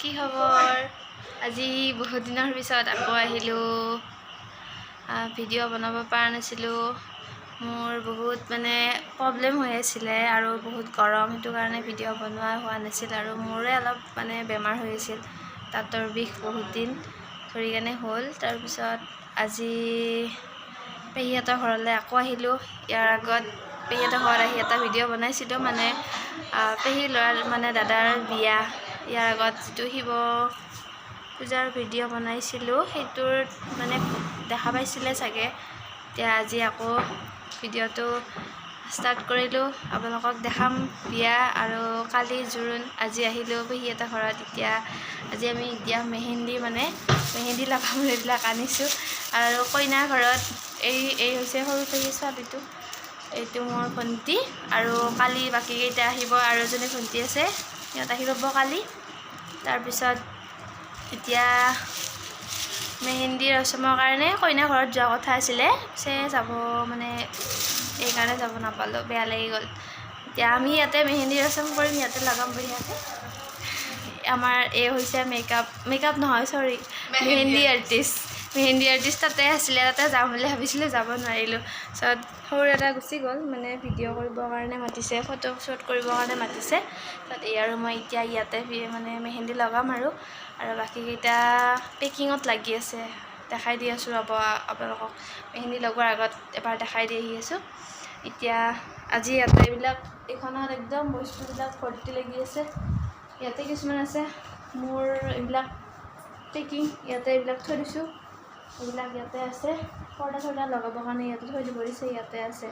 কি খবৰ? আজি বহুত দিনৰ পিছত আকৌ আহিলো। ভিডিঅ' বনাব পৰা নাছিলোঁ। মোৰ বহুত প্ৰব্লেম হৈ আছিলে আৰু বহুত গৰম, সেইটো কাৰণে ভিডিঅ' বনোৱা হোৱা নাছিল আৰু মোৰে অলপ বেমাৰ হৈ আছিল। দাঁতৰ বিষ বহুত দিন ধৰি কেনে হ'ল। তাৰপিছত আজি পেহীহঁতৰ ঘৰলৈ আকৌ আহিলোঁ। ইয়াৰ আগত পেহীহঁতৰ ঘৰত আহি এটা ভিডিঅ' বনাইছিলোঁ, পেহীৰ ল'ৰাৰ দাদাৰ বিয়া। ইয়াৰ আগত যিটো শিৱ পূজাৰ ভিডিঅ' বনাইছিলোঁ সেইটোত দেখা পাইছিলে চাগে। এতিয়া আজি আকৌ ভিডিঅ'টো ষ্টাৰ্ট কৰিলোঁ, আপোনালোকক দেখাম বিয়া আৰু কালি জোৰোণ। আজি আহিলোঁ পেহীহঁতৰ ঘৰত। আজি আমি মেহেন্দি লগাম এইবিলাক আনিছোঁ। আৰু কইনা ঘৰত এই হৈছে সৰু পেহীৰ ছোৱালীটো, এইটো মোৰ ভণ্টি। আৰু কালি বাকীকেইটা আহিব, আৰু এজনী ভণ্টি আছে, সিহঁত আহি পাব কালি। তাৰপিছত এতিয়া মেহেন্দি ৰচমৰ কাৰণে কইনা ঘৰত যোৱা কথা আছিলে, যাব এইকাৰণে যাব নাপালোঁ, বেয়া লাগি গ'ল। এতিয়া আমি ইয়াতে মেহেন্দি ৰচম কৰিম, ইয়াতে লগাম বঢ়িয়াকৈ। আমাৰ এই হৈছে মেকআপ নহয়, চৰি, মেহেন্দি আৰ্টিষ্ট তাতে আছিলে, তাতে যাম বুলি ভাবিছিলোঁ, যাব নোৱাৰিলোঁ। তাৰপিছত সৰু এটা গুচি গ'ল, ভিডিঅ' কৰিবৰ কাৰণে মাতিছে, ফটো শ্বুট কৰিবৰ কাৰণে মাতিছে। তাত আৰু মই এতিয়া ইয়াতে মেহেন্দি লগাম আৰু বাকীকেইটা পেকিঙত লাগি আছে। দেখাই দি আছোঁ ৰ'ব আপোনালোকক। মেহেন্দি লগোৱাৰ আগত এবাৰ দেখাই দি আহি আছোঁ। এতিয়া আজি ইয়াতে এইখনত একদম বস্তুবিলাক ভৰ্তি লাগি আছে। ইয়াতে কিছুমান আছে, মোৰ এইবিলাক পেকিং ইয়াতে এইবিলাক থৈ দিছোঁ। এইবিলাক ইয়াতে আছে, পৰ্দা লগাবৰ কাৰণে ইয়াতে থৈ দিব দিছে, ইয়াতে আছে।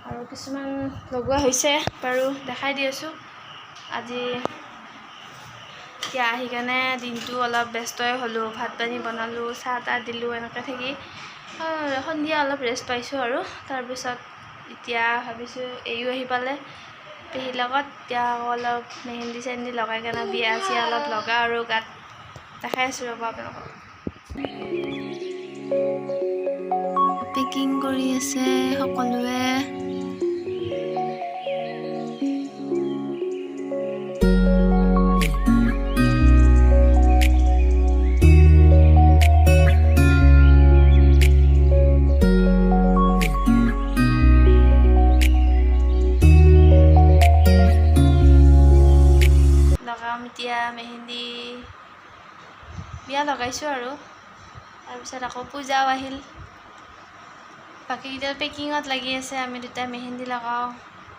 আৰু কিছুমান লগোৱা হৈছে বাৰু, দেখাই দি আছোঁ। আজি এতিয়া আহি কেনে দিনটো অলপ ব্যস্তই হ'লোঁ। ভাত পানী বনালোঁ, চাহ তাহ দিলোঁ, এনেকৈ থাকি সন্ধিয়া অলপ ৰেষ্ট পাইছোঁ। আৰু তাৰপিছত এতিয়া ভাবিছোঁ এইও আহি পালে পেহীৰ লগত। এতিয়া আকৌ অলপ মেহেন্দি চেহেন্দি লগাই কেনে বিয়া চিয়া অলপ লগা আৰু গাত দেখাই আছোঁ ৰ'ব আপোনালোকক। পেকিং কৰি আছে সকলোৱে। এতিয়া মেহেন্দি বিয়া লগাইছোঁ আৰু তাৰপিছত আকৌ পূজাও আহিল। বাকীকেইটা পেকিঙত লাগি আছে, আমি দুটাই মেহেন্দি লগাওঁ।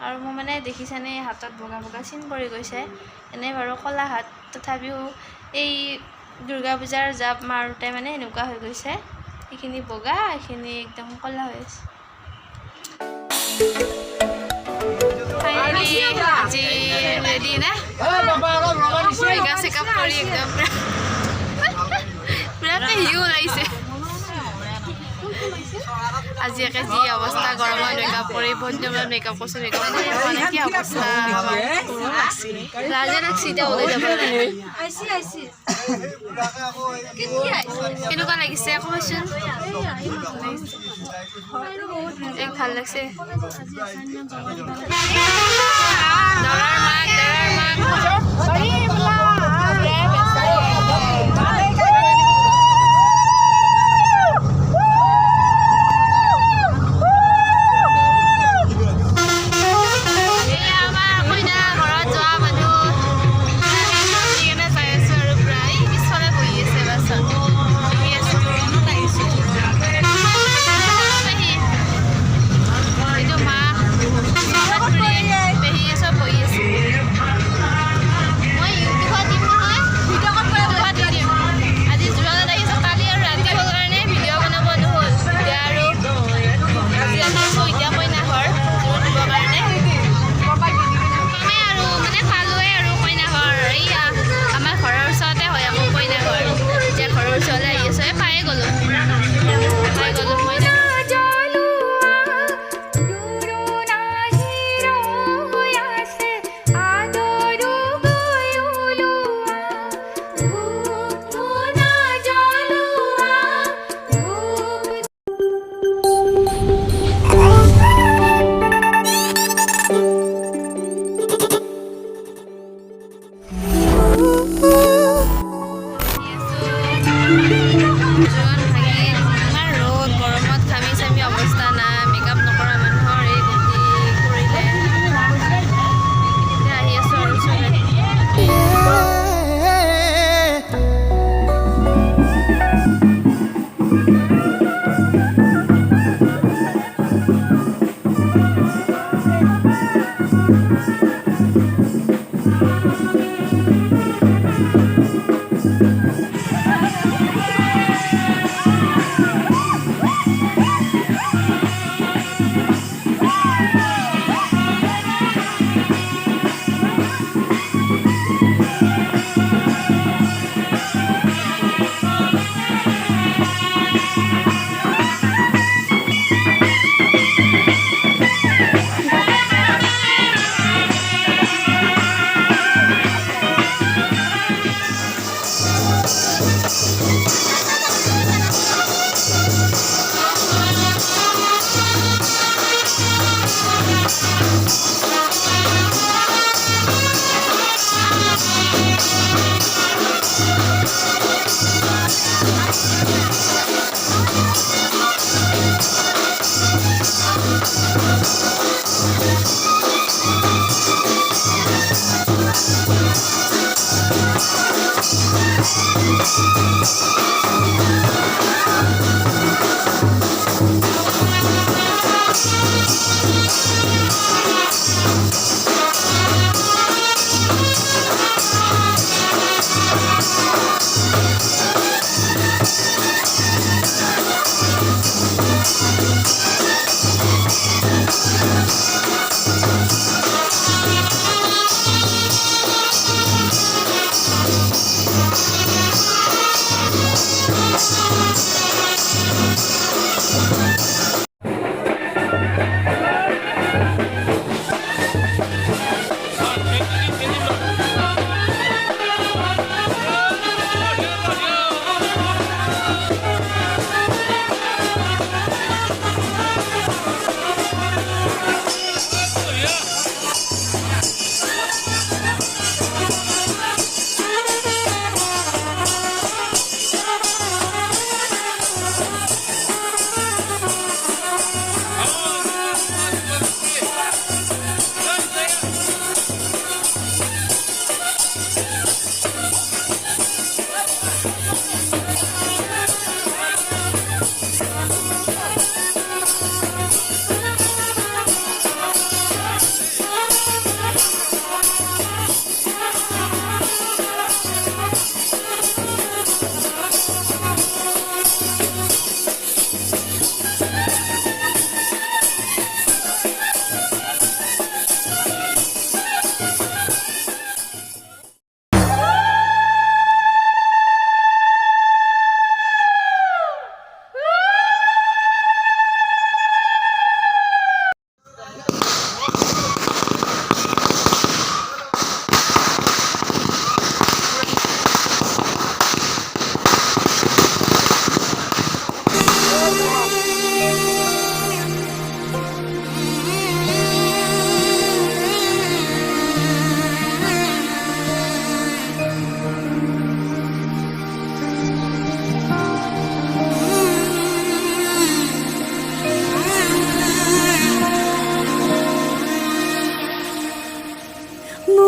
আৰু মোৰ দেখিছেনে হাতত বগা বগা চিন পৰি গৈছে। এনেই বাৰু ক'লা হাত, তথাপিও এই দুৰ্গা পূজাৰ জাপ মাৰোঁতে এনেকুৱা হৈ গৈছে। এইখিনি বগা, এইখিনি একদম ক'লা হৈ আছে। আজি ৰেডি না, মেকআপ কৰি একদম পুৰা পেহীও ওলাইছে। আজি একে যি অৱস্থা, গৰমত মেকআপ কৰি বন্ধুবান্ধৱ মেকআপ কৰিছোঁ, মেকআপ কৰি কি অৱস্থা লাজে লাগছি। এতিয়া ওলাই যাব কেনেকুৱা লাগিছে ক'বচোন? ভাল লাগছে। দৰাৰ মাক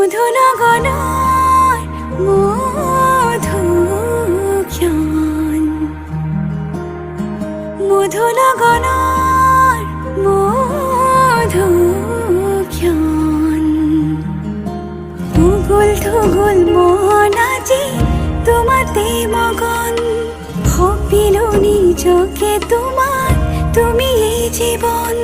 মধুনগনৰ মধুক্ষণ মধুনগনৰ মধুক্ষণ উগুল থুগুল মন আজি তোমাতে মগন ভাবিলো নিজকে তোমাৰ তুমি এই জীবন